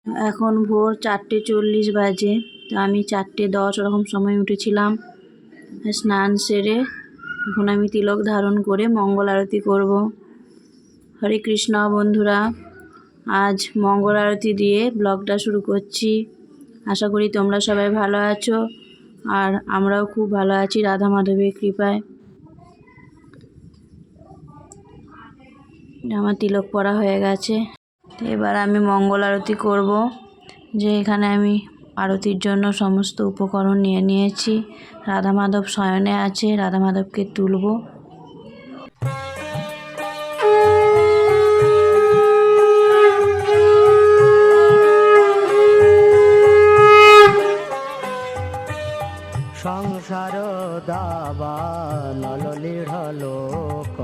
এখন ভোর 4:40 বাজে। তো আমি 4:10 ওরকম সময় উঠেছিলাম। স্নান সেরে এখন আমি তিলক ধারণ করে মঙ্গল আরতি করব। হরে কৃষ্ণ বন্ধুরা, আজ মঙ্গল আরতি দিয়ে ব্লগটা শুরু করছি। আশা করি তোমরা সবাই ভালো আছো, আর আমরাও খুব ভালো আছি রাধা মাধবের কৃপায়। আমার তিলক পরা হয়ে গেছে। এবার আমি মঙ্গল আরতি করব। যে এখানে আমি আরতির জন্য সমস্ত উপকরণ নিয়ে নিয়েছি। রাধা মাধব শয়নে আছে, রাধা মাধবকে তুলব। সংসার দাবা নলিঢ় লোক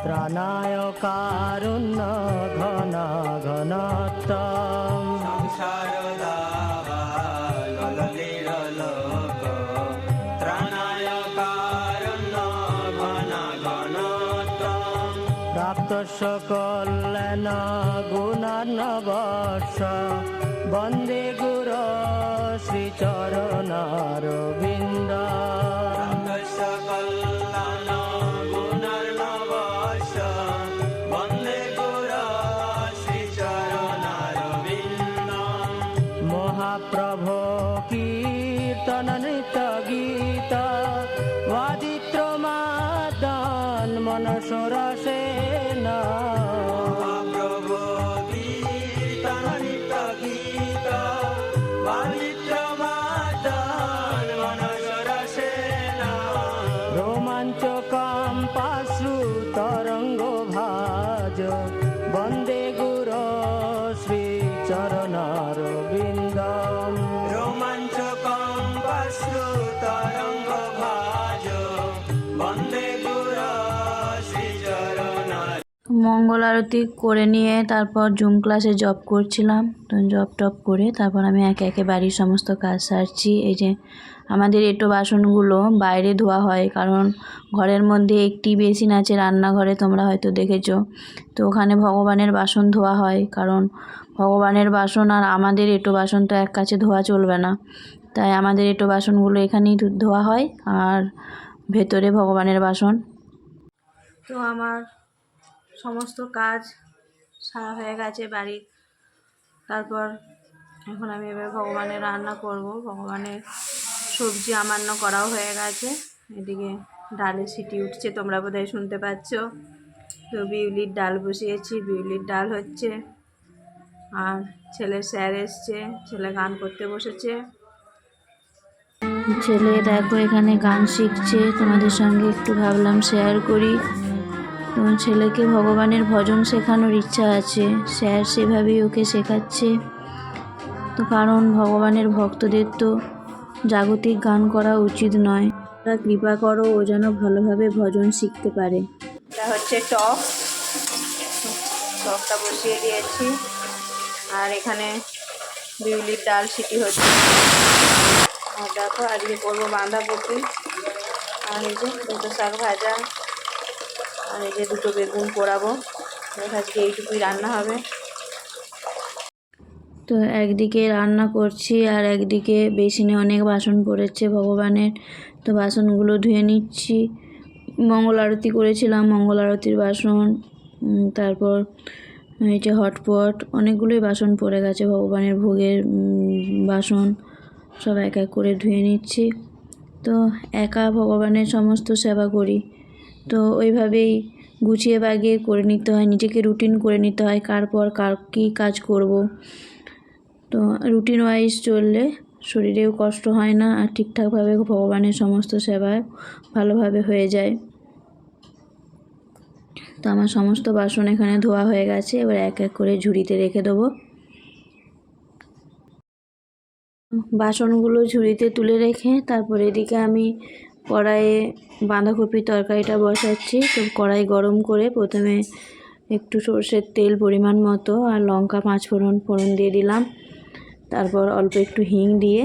ত্রাণায় কারুণ্য ঘন ঘনত্ব। সংসার দাবা নলিঢ় লোক ত্রাণায় কারুণ্য ঘন ঘনত্ব। প্রাপ্তস্য কল্যাণ গুণার্ণবস্য বন্দে গুরু শ্রীচরণারবিন্দ। প্রাপ্তস্য কল্যাণ গুণার্ণবস্য বন্দে গুরু শ্রীচরণারবিন্দ। মহাপ্রভো কীর্তন নৃত্য গীত বাদিত্র মাদন মনসরসেন। মহাপ্রভু কীর্তন নৃত্য গীত বাদিত্র মাদন মনসরসেন। রোমাঞ্চকম পাশ্রু তরঙ্গ ভাজ বন্দে গুরু শ্রীচরণারবিন্দ। রোমাঞ্চকম পাশ্রু তরঙ্গ ভাজ বন্দে গুরু শ্রীচরণার। মঙ্গল আরতি করে নিয়ে তারপর জুম ক্লাসে জব করছিলাম। তো জব টপ করে তারপর আমি একে একে বাড়ির সমস্ত কাজ সারছি। এই যে আমাদের এঁটো বাসনগুলো বাইরে ধোয়া হয়, কারণ ঘরের মধ্যে একটি বেসিন আছে রান্নাঘরে, তোমরা হয়তো দেখেছো। তো ওখানে ভগবানের বাসন ধোয়া হয়, কারণ ভগবানের বাসন আর আমাদের এঁটো বাসন তো এক কাছে ধোয়া চলবে না। তাই আমাদের এঁটো বাসনগুলো এখানেই ধোয়া হয়, আর ভেতরে ভগবানের বাসন। তো আমার সমস্ত কাজ সারা হয়ে গেছে বাড়ির। তারপর এখন আমি এবার ভগবানের রান্না করব। ভগবানের সবজি আমান্য করাও হয়ে গেছে। এদিকে ডালের সিটি উঠছে, তোমরা বোধহয় শুনতে পাচ্ছ। তো বিউলির ডাল বসিয়েছি, বিউলির ডাল হচ্ছে। আর ছেলে স্যার এসছে, ছেলে গান করতে বসেছে। ছেলে দেখো এখানে গান শিখছে, তোমাদের সঙ্গে একটু ভাবলাম শেয়ার করি। তো ছেলেকে ভগবানের ভজন শেখানোর ইচ্ছা আছে, স্যার সেভাবেই ওকে শেখাচ্ছে। তো কারণ ভগবানের ভক্তদের তো জাগতিক গান করা উচিত নয়। তোমরা কৃপা করো ও যেন ভালোভাবে ভজন শিখতে পারে। এটা হচ্ছে টক, টকটা বসিয়ে দিয়েছি। আর এখানে বিউলির ডাল সিটি হচ্ছে। আর দেখো আজকে করবো বাঁধাকপি, আর এই যে দুটো শাক ভাজা, আর এই যে দুটো বেগুন পোড়াবো। আজকে এইটুকুই রান্না হবে। তো একদিকে রান্না করছি আর একদিকে বেসিনে অনেক বাসন পড়েছে ভগবানের। তো বাসনগুলো ধুয়ে নিচ্ছি। মঙ্গল আরতি করেছিলাম, মঙ্গল আরতির বাসন, তারপর এই যে হটপট, অনেকগুলোই বাসন পড়ে গেছে ভগবানের ভোগের বাসন, সব এক এক করে ধুয়ে নিচ্ছি। তো একা ভগবানের সমস্ত সেবা করি, তো ওইভাবেই গুছিয়ে বাগিয়ে করে নিতে হয়, নিজেকে রুটিন করে নিতে হয় কার পর কার কী কাজ করব। তো রুটিন ওয়াইজ চললে শরীরেও কষ্ট হয় না, আর ঠিকঠাকভাবে ভগবানের সমস্ত সেবায় ভালোভাবে হয়ে যায়। তো আমার সমস্ত বাসন এখানে ধোয়া হয়ে গেছে, এবার এক এক করে ঝুড়িতে রেখে দেবো। বাসনগুলো ঝুড়িতে তুলে রেখে তারপর এদিকে আমি কড়াইয়ে বাঁধাকপির তরকারিটা বসাচ্ছি। তো কড়াই গরম করে প্রথমে একটু সর্ষের তেল পরিমাণ মতো আর লঙ্কা 5 ফোড়ন দিয়ে দিলাম। তারপর অল্প একটু হিং দিয়ে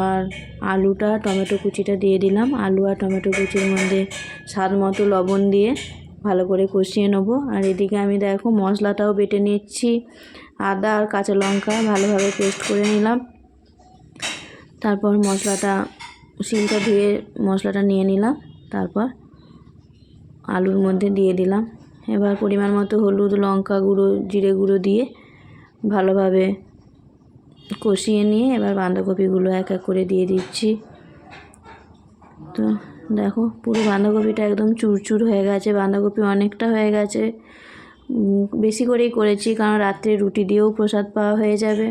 আর আলুটা টমেটো কুচিটা দিয়ে দিলাম। আলু আর টমেটো কুচির মধ্যে স্বাদ মতো লবণ দিয়ে ভালো করে কষিয়ে নেবো। আর এদিকে আমি দেখো মশলাটাও বেটে নিচ্ছি। আদা আর কাঁচা লঙ্কা ভালোভাবে পেস্ট করে নিলাম। তারপর মশলাটা শিলটা ধুয়ে মশলাটা নিয়ে নিলাম। তারপর আলুর মধ্যে দিয়ে দিলাম। এবার পরিমাণ মতো হলুদ, লঙ্কা গুঁড়ো, জিরে গুঁড়ো দিয়ে ভালোভাবে কষিয়ে নিয়ে এবার বাঁধাকপিগুলো এক এক করে দিয়ে দিচ্ছি। তো দেখো পুরো বাঁধাকপিটা একদম চুরচুর হয়ে গেছে, বাঁধাকপি অনেকটা হয়ে গেছে। বেশি করেই করেছি কারণ রাত্রে রুটি দিয়েও প্রসাদ পাওয়া হয়ে যাবে।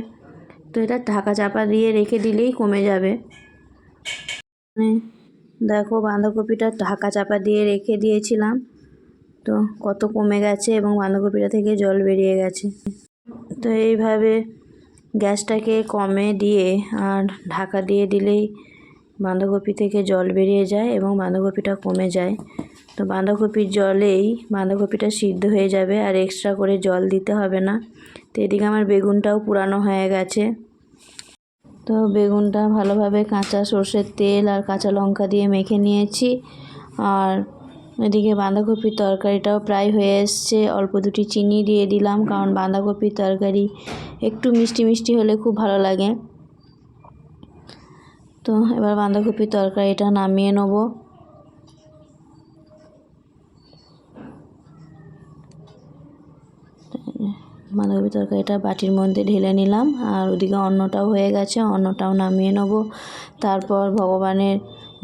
তো এটা ঢাকা চাপা দিয়ে রেখে দিলেই কমে যাবে। দেখো বাঁধাকপিটা ঢাকা চাপা দিয়ে রেখে দিয়েছিলাম, তো কত কমে গেছে এবং বাঁধাকপিটা থেকে জল বেরিয়ে গেছে। তো এইভাবে গ্যাসটাকে কমে দিয়ে আর ঢাকা দিয়ে দিলেই বাঁধাকপি থেকে জল বেরিয়ে যায় এবং বাঁধাকপিটা কমে যায়। তো বাঁধাকপির জলেই বাঁধাকপিটা সিদ্ধ হয়ে যাবে আর এক্সট্রা করে জল দিতে হবে না। তো এদিকে আমার বেগুনটাও পুরানো হয়ে গেছে। তো বেগুনটা ভালোভাবে কাঁচা সর্ষের তেল আর কাঁচা লঙ্কা দিয়ে মেখে নিয়েছি। আর এদিকে বাঁধাকপির তরকারিটাও প্রায় হয়ে এসছে। অল্প দুটি চিনি দিয়ে দিলাম কারণ বাঁধাকপির তরকারি একটু মিষ্টি মিষ্টি হলে খুব ভালো লাগে। তো এবার বাঁধাকপির তরকারিটা নামিয়ে নেব। বাঁধাকপির তরকারিটা বাটির মধ্যে ঢেলে নিলাম আর ওদিকে অন্নটাও হয়ে গেছে, অন্নটাও নামিয়ে নেব। তারপর ভগবানের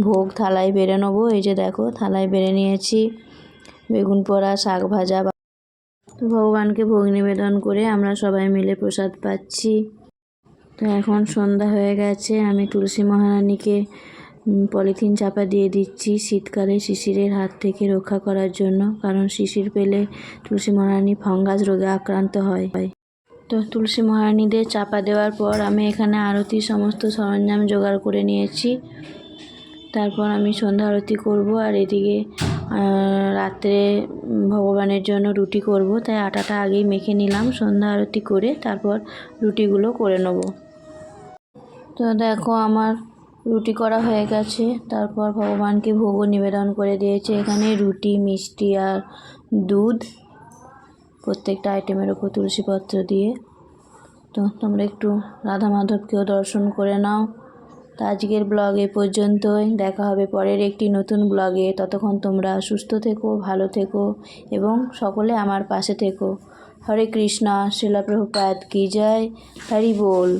ভোগ থালায় বেড়ে নেব। এই যে দেখো থালায় বেড়ে নিয়েছি বেগুন পোড়া, শাক ভাজা। তো ভগবানকে ভোগ নিবেদন করে আমরা সবাই মিলে প্রসাদ পাচ্ছি। তো এখন সন্ধ্যা হয়ে গেছে, আমি তুলসী মহারানীকে পলিথিন চাপা দিয়ে দিচ্ছি শীতকালে শিশিরের হাত থেকে রক্ষা করার জন্য, কারণ শিশির পেলে তুলসী মহারানী ফাঙ্গাস রোগে আক্রান্ত হয়। তো তুলসী মহারানীদের চাপা দেওয়ার পর আমি এখানে আরতির সমস্ত সরঞ্জাম জোগাড় করে নিয়েছি। তারপর আমি সন্ধ্যা আরতি করব আর এদিকে রাত্রে ভগবানের জন্য রুটি করব, তাই আটাটা আগেই মেখে নিলাম। সন্ধ্যা আরতি করে তারপর রুটিগুলো করে নেব। তো দেখো আমার রুটি করা হয়ে গেছে। তারপর ভগবানকে ভোগও নিবেদন করে দিয়েছে। এখানে রুটি, মিষ্টি আর দুধ, প্রত্যেকটা আইটেমের ওপর তুলসীপত্র দিয়ে। তো তোমরা একটু রাধা মাধবকেও দর্শন করে নাও। তো আজকের ব্লগ এ পর্যন্তই, দেখা হবে পরের একটি নতুন ব্লগে। ততক্ষণ তোমরা সুস্থ থেকো, ভালো থেকো এবং সকলে আমার পাশে থেকো। হরে কৃষ্ণা, শ্রীল প্রভুপাদ কি জয়, হরি বল।